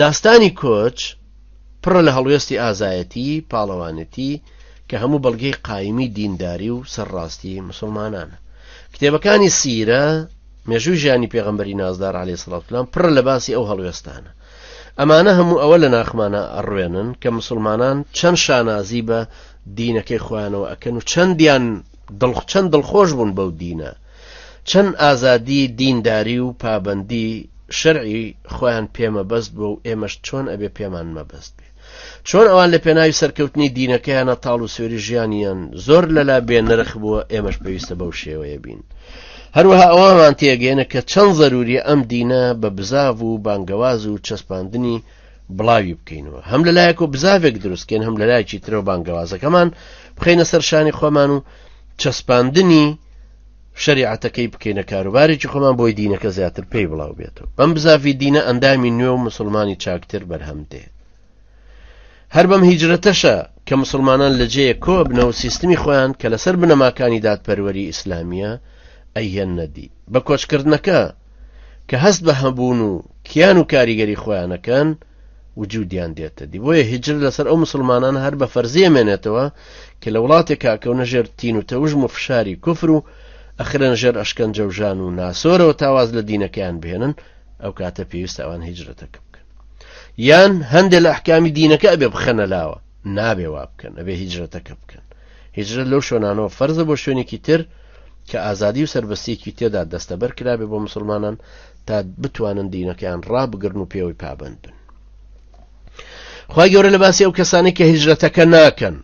داستانی کۆچ پڕە لە هەڵوێستی ئازایەتی پاڵەوانەتی کە هەموو بەڵگەی قایمی دینداری و سەرڕاستی مسلمانانە. کتێبەکانی سیرە مێژووی ژیانی پێغەمبەری نازدار عەلەیهی سەڵات وسەلام پڕە لە باسی ئەو هەڵوێستانە. ئەمانە هەموو ئەوە لە ناخمانە ئەڕوێنن کە مسلمانان چەند شانازی بە دینەکەی خۆیانەوە ئەکەن و چەند دڵخۆش بوون بەو دینە، چەند ئازادی دینداری و پابەندی شەرعی خۆیان پێمەبەست بوو و ئێمەش چۆن ئەبێ پێمان مەبەست بێ، چۆن ئەوان لە پێناوی سەرکەوتنی دینەکەیانە تاڵ و سوێری ژیانیان زۆر لەلا بێنرخ بووە، ئێمەش پێویستە بەو شێوەیە بین. هەروەها ئەوەمان تێگەێنە کە چەند ضروریە ئەم دینە بە بزاو و بانگەواز و چەسپاندنی بڵاوی بکەینەوە، هەم لەلایەک و بزاوێک دروستکەین، هەم لەلایەکی ترەوە بانگەوازەکەمان بخەینە سەر شانی خۆمان و چەسپاندنی شریعەتەکەی بکەینە کاروبارێکی خۆمان بۆی دینەکە زیاتر پێی بڵاو بێتەوە. بەم بزاوی دینە ئەندامی نوێ و مسلمانی چاکتر بەرهەم دێ. هەر بەم هیجرەتەشە کە مسلمانان لە جێیە کۆ بنەوە سیستمی خۆیان کە لەسەر بنەماکانی دادپەروەری ئیسلامیە ئەیهێنەدی بە کۆچکردنەکە کە هەست بە هەبوون و کیان و کاریگەری خۆیانەکەن وجودیان دێتە دی. بۆیە هیجر لەسەر ئەو مسلمانان هەر بە فەرزیە مێنێتەوە کە لە وڵاتێکا کەونە ژێر تین و تەوژم و فشاری کوفر و ئەخرن ژێر ئەشکەنجە و ژان و ناسۆرەوە تاواز لە دینەکەیان بهێنن، ئەو کاتە پێویستە ئەوان هیجرەتەکە بکەن، یان هەندێک لە ئەحکامی دینەکە ئەبێ بخەنە لاوە، نابێ وا بکەن، ئەبێ هیجرەتەکە بکەن. هیجرەت لەو شوێنانەوە فەرزە بۆ شوێنێکی تر کە ئازادی و سەربەستێکی تێدا دەستەبەر کرابێ بۆ مسلمانان تا بتوانن دینەکەیان ڕابگرن و پێوەی پابند بن. خوای گەورە لە باسی ئەو کەسانی کە هیجرەتەکە ناکەن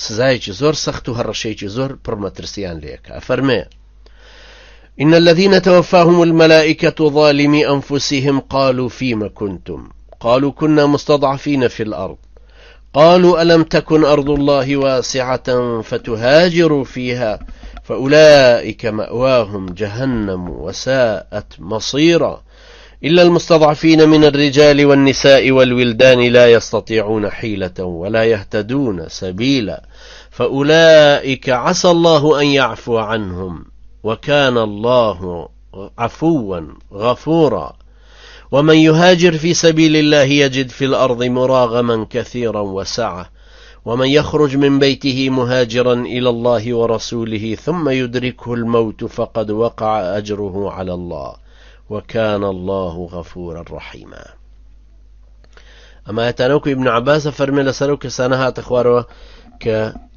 سزایەکی زۆر سەخت و هەڕەشەیەکی زۆر پڕمەترسیان لێکە. ئەفەرمێ: إن الذين توفاهم الملائكة ظالمي أنفسهم قالوا فيما كنتم قالوا كنا مستضعفين في الأرض قالوا ألم تكن أرض الله واسعة فتهاجروا فيها فأولئك مأواهم جهنم وساءت مصيرا إلا المستضعفين من الرجال والنساء والولدان لا يستطيعون حيلة ولا يهتدون سبيلا فأولئك عسى الله أن يعفو عنهم وكان الله عفوا غفورا ومن يهاجر في سبيل الله يجد في الأرض مراغما كثيرا وسعة ومن يخرج من بيته مهاجرا إلى الله ورسوله ثم يدركه الموت فقد وقع أجره على الله وكان الله غفورا رحيما. أما يتنوك ابن عباس فرمي لسروك سنها تخواروا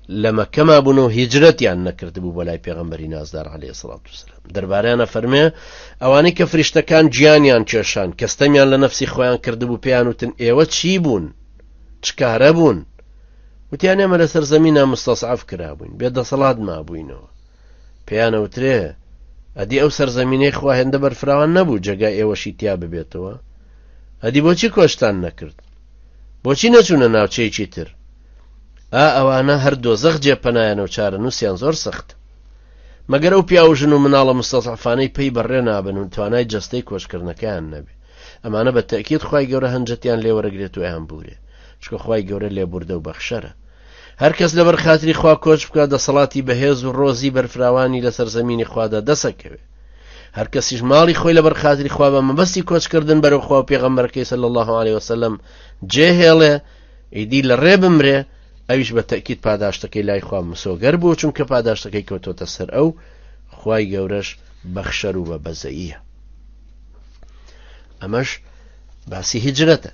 لما كما بنو هجرتي عن نكرتبوا بلاي پیغمبری نازدار عليه الصلاة والسلام درباريانا فرمي اواني كفرشتكان جيانيان چشان كستميان لنفسي خوان كردبوا بيانوتن ايوه چي بون چكاره بون وتياني اما لسر زمينا مستصعف كرابون بيدا صلاة ما بوينو بيانا وتريه ادي او سر زميني خواه هنده برفراوان نبو جگا ايوه شيتيا ببيتوا ادي بوچي كوشتان نكرد بوچي نچونه ناو چي تر ئەوانە هەر دۆزەخ جێپەنایەنە و چارە نووسیان زۆر سەخت مەگەر ئەو پیاوژن و مناڵە مستەزعفانەی پێی بەڕێ نابن و توانای جەستەی کۆچکردنەکەیان نەبێ. ئەمانە بە تەکید خوای گەورە هەنجەتیان لێوەرەگرێت و ئەیان بورێ، چکە خوای گەورە لێبوردە و بەخشەرە. هەر کەس لەبەر خاتری خوا کۆچ بکات دەسەڵاتی بەهێز و ڕۆزی بەرفراوانی لەسەر زەمینی خوادا دەسەکەوێ. هەر کەسیش ماڵی خۆی لەبەر خاتری خوا بە مەبەستی کۆچکردن بەرەو خوا و پێغەمبەرەکەی صلی الله علیه وسلم جێهێڵێ ئیدی لە ڕێ بمرێ، ئەویش بە تەکید پاداشتەکەی لای خوا مسۆگەر بوو، چونکە پاداشتەکەی کەوتۆتە سەر ئەو خوای گەورەش بەخشەر و بە بەزەییە. ئەمەش باسی هیجرەتە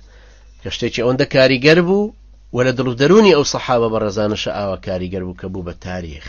کە شتێکی ئەوەندە کاریگەر بوو و لە دڵ و دەرونی ئەو سەحابە بەڕێزانەشە ئاوا کاریگەر بوو کە بوو بە تاریخ.